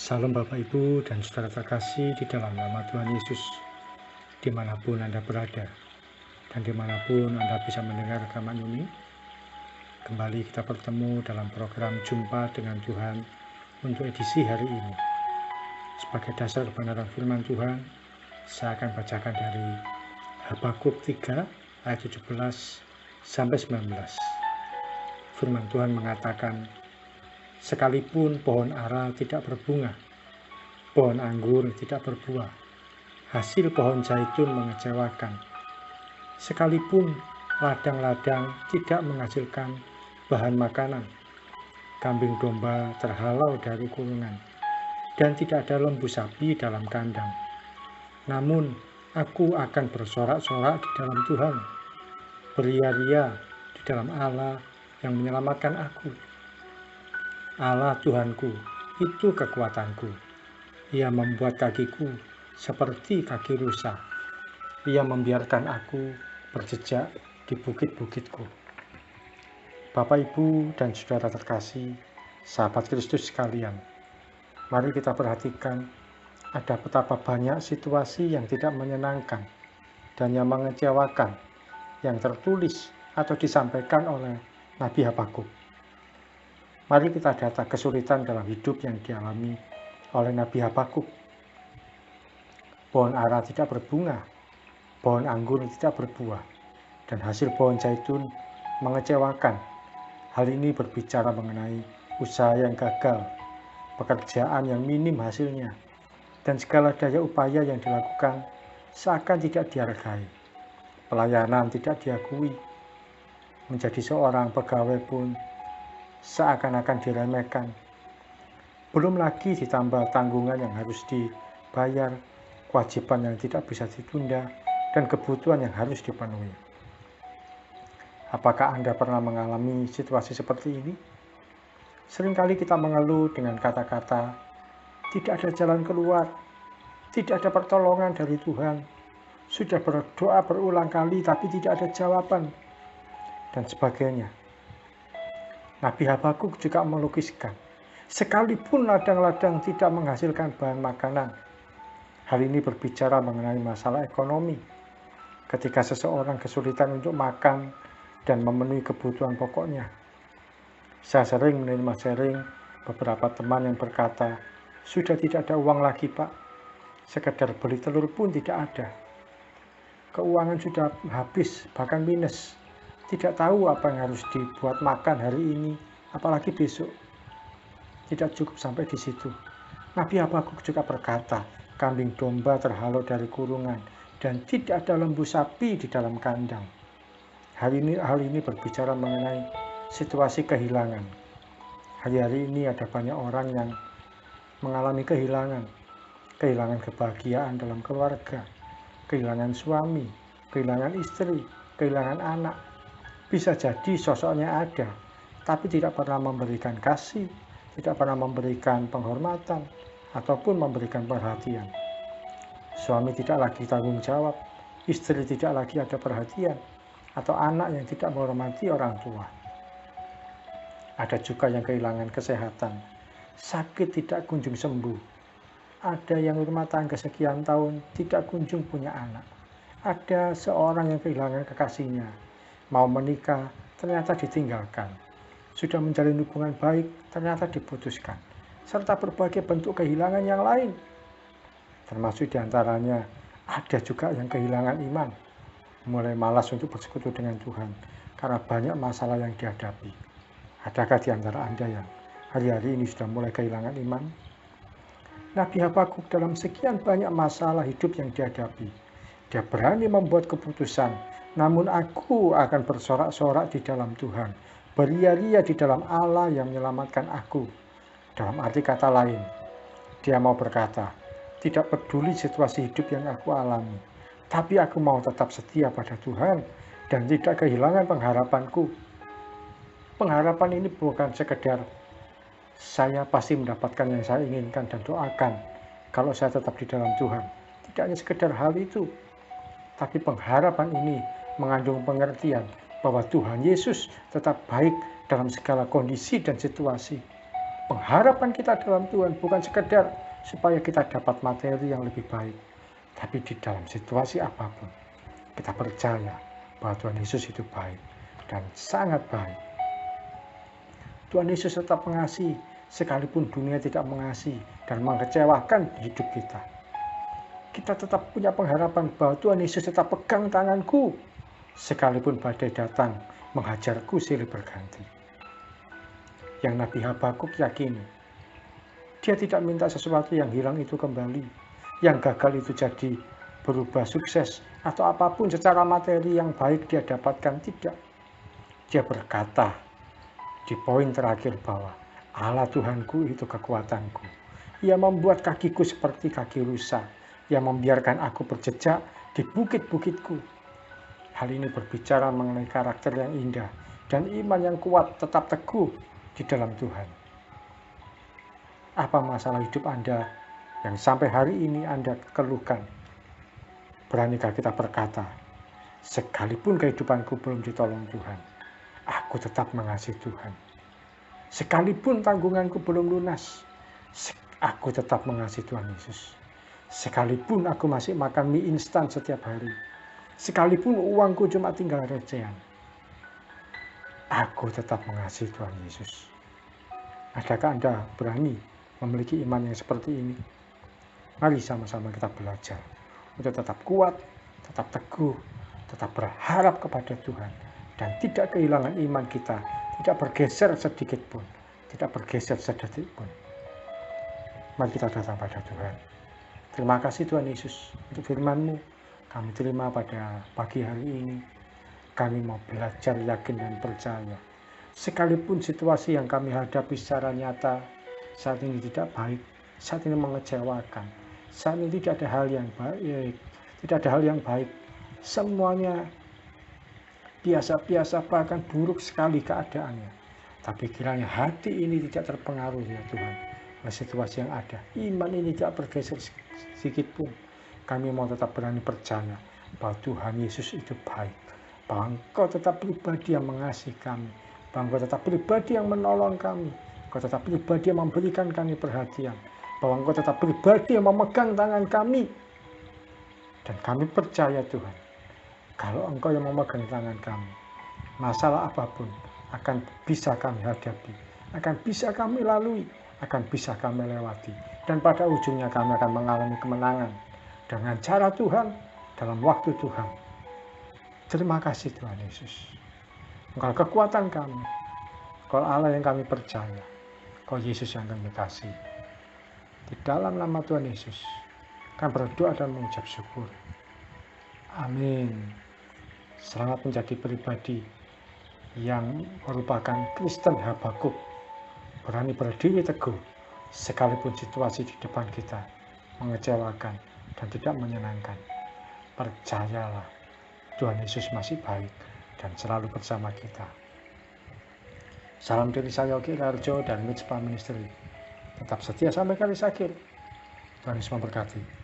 Salam Bapak Ibu dan saudara terkasih di dalam nama Tuhan Yesus, dimanapun Anda berada, dan dimanapun Anda bisa mendengar rekaman ini. Kembali kita bertemu dalam program Jumpa dengan Tuhan untuk edisi hari ini. Sebagai dasar kebenaran firman Tuhan, saya akan bacakan dari Habakuk 3 ayat 17 sampai 19. Firman Tuhan mengatakan, sekalipun pohon ara tidak berbunga, pohon anggur tidak berbuah, hasil pohon zaitun mengecewakan. Sekalipun ladang-ladang tidak menghasilkan bahan makanan, kambing domba terhalau dari kurungan, dan tidak ada lembu sapi dalam kandang. Namun aku akan bersorak-sorak di dalam Tuhan, beria-ria di dalam Allah yang menyelamatkan aku. Allah Tuhanku, itu kekuatanku. Ia membuat kakiku seperti kaki rusa. Ia membiarkan aku berjejak di bukit-bukitku. Bapak, Ibu, dan saudara terkasih, sahabat Kristus sekalian, mari kita perhatikan ada betapa banyak situasi yang tidak menyenangkan dan yang mengecewakan yang tertulis atau disampaikan oleh Nabi Habakuk. Mari kita data kesulitan dalam hidup yang dialami oleh Nabi Habakuk. Pohon ara tidak berbunga, pohon anggur tidak berbuah, dan hasil pohon zaitun mengecewakan. Hal ini berbicara mengenai usaha yang gagal, pekerjaan yang minim hasilnya, dan segala daya upaya yang dilakukan seakan tidak dihargai. Pelayanan tidak diakui, menjadi seorang pegawai pun seakan-akan diremehkan. Belum lagi ditambah tanggungan yang harus dibayar, kewajiban yang tidak bisa ditunda, dan kebutuhan yang harus dipenuhi. Apakah Anda pernah mengalami situasi seperti ini? Seringkali kita mengeluh dengan kata-kata, tidak ada jalan keluar, tidak ada pertolongan dari Tuhan, sudah berdoa berulang kali tapi tidak ada jawaban, dan sebagainya. Nabi Habakuk juga melukiskan, sekalipun ladang-ladang tidak menghasilkan bahan makanan. Hal ini berbicara mengenai masalah ekonomi. Ketika seseorang kesulitan untuk makan dan memenuhi kebutuhan pokoknya. Saya sering menerima sharing beberapa teman yang berkata, sudah tidak ada uang lagi Pak, sekedar beli telur pun tidak ada. Keuangan sudah habis, bahkan minus. Tidak tahu apa yang harus dibuat makan hari ini, apalagi besok. Tidak cukup sampai di situ. Nabi Habakuk juga berkata, kambing domba terhalau dari kurungan, dan tidak ada lembu sapi di dalam kandang. Hal ini berbicara mengenai situasi kehilangan. Hari-hari ini ada banyak orang yang mengalami kehilangan kebahagiaan dalam keluarga, kehilangan suami, kehilangan istri, kehilangan anak. Bisa jadi sosoknya ada, tapi tidak pernah memberikan kasih, tidak pernah memberikan penghormatan, ataupun memberikan perhatian. Suami tidak lagi tanggung jawab, istri tidak lagi ada perhatian, atau anak yang tidak menghormati orang tua. Ada juga yang kehilangan kesehatan, sakit tidak kunjung sembuh. Ada yang rumah tangga sekian tahun tidak kunjung punya anak. Ada seorang yang kehilangan kekasihnya, mau menikah ternyata ditinggalkan. Sudah menjalin hubungan baik ternyata diputuskan. Serta berbagai bentuk kehilangan yang lain. Termasuk diantaranya ada juga yang kehilangan iman. Mulai malas untuk bersekutu dengan Tuhan karena banyak masalah yang dihadapi. Adakah di antara Anda yang hari-hari ini sudah mulai kehilangan iman? Nabi Habakuk dalam sekian banyak masalah hidup yang dihadapi, dia berani membuat keputusan, namun aku akan bersorak-sorak di dalam Tuhan, beria-ria di dalam Allah yang menyelamatkan aku. Dalam arti kata lain, dia mau berkata, tidak peduli situasi hidup yang aku alami, tapi aku mau tetap setia pada Tuhan dan tidak kehilangan pengharapanku. Pengharapan ini bukan sekedar saya pasti mendapatkan yang saya inginkan dan doakan kalau saya tetap di dalam Tuhan. Tidak hanya sekedar hal itu, tapi pengharapan ini mengandung pengertian bahwa Tuhan Yesus tetap baik dalam segala kondisi dan situasi. Pengharapan kita dalam Tuhan bukan sekedar supaya kita dapat materi yang lebih baik, tapi di dalam situasi apapun, kita percaya bahwa Tuhan Yesus itu baik dan sangat baik. Tuhan Yesus tetap mengasihi, sekalipun dunia tidak mengasihi dan mengecewakan hidup kita. Kita tetap punya pengharapan bahwa Tuhan Yesus tetap pegang tanganku, sekalipun badai datang menghajarku silih berganti. Yang Nabi Habakuk yakini, dia tidak minta sesuatu yang hilang itu kembali, yang gagal itu jadi berubah sukses, atau apapun secara materi yang baik dia dapatkan, tidak. Dia berkata di poin terakhir bahwa Allah Tuhanku itu kekuatanku. Ia membuat kakiku seperti kaki rusa, ia membiarkan aku berjejak di bukit-bukitku. Hal ini berbicara mengenai karakter yang indah dan iman yang kuat tetap teguh di dalam Tuhan. Apa masalah hidup Anda yang sampai hari ini Anda keluhkan? Beranikah kita berkata, sekalipun kehidupanku belum ditolong Tuhan, aku tetap mengasihi Tuhan. Sekalipun tanggunganku belum lunas, aku tetap mengasihi Tuhan Yesus. Sekalipun aku masih makan mie instan setiap hari, sekalipun uangku cuma tinggal recehan, aku tetap mengasihi Tuhan Yesus. Adakah Anda berani memiliki iman yang seperti ini? Mari sama-sama kita belajar untuk tetap kuat, tetap teguh, tetap berharap kepada Tuhan, dan tidak kehilangan iman kita, tidak bergeser sedikit pun, tidak bergeser sedetik pun. Mari kita datang pada Tuhan. Terima kasih Tuhan Yesus untuk firman-Mu. Kami terima pada pagi hari ini. Kami mau belajar yakin dan percaya. Sekalipun situasi yang kami hadapi secara nyata saat ini tidak baik, saat ini mengecewakan, saat ini tidak ada hal yang baik, tidak ada hal yang baik, semuanya biasa-biasa bahkan buruk sekali keadaannya. Tapi kiranya hati ini tidak terpengaruh ya Tuhan oleh situasi yang ada. Iman ini tidak bergeser sedikit pun. Kami mau tetap berani percaya bahwa Tuhan Yesus itu baik, bahwa Engkau tetap pribadi yang mengasihi kami, bahwa Engkau tetap pribadi yang menolong kami, Engkau tetap pribadi yang memberikan kami perhatian, bahwa Engkau tetap pribadi yang memegang tangan kami. Dan kami percaya Tuhan, kalau Engkau yang memegang tangan kami, masalah apapun akan bisa kami hadapi, akan bisa kami lalui, akan bisa kami lewati. Dan pada ujungnya kami akan mengalami kemenangan dengan cara Tuhan, dalam waktu Tuhan. Terima kasih Tuhan Yesus. Engkau kekuatan kami, Engkau Allah yang kami percaya, Engkau Yesus yang kami kasih. Di dalam nama Tuhan Yesus, kami berdoa dan mengucap syukur. Amin. Selamat menjadi pribadi yang merupakan Kristen Habakuk, berani berdiri teguh sekalipun situasi di depan kita mengecewakan dan tidak menyenangkan. Percayalah, Tuhan Yesus masih baik dan selalu bersama kita. Salam dari saya Yogi Rarjo dan Mitzvah Ministry. Tetap setia sampai kali akhir. Tuhan Yesus memberkati.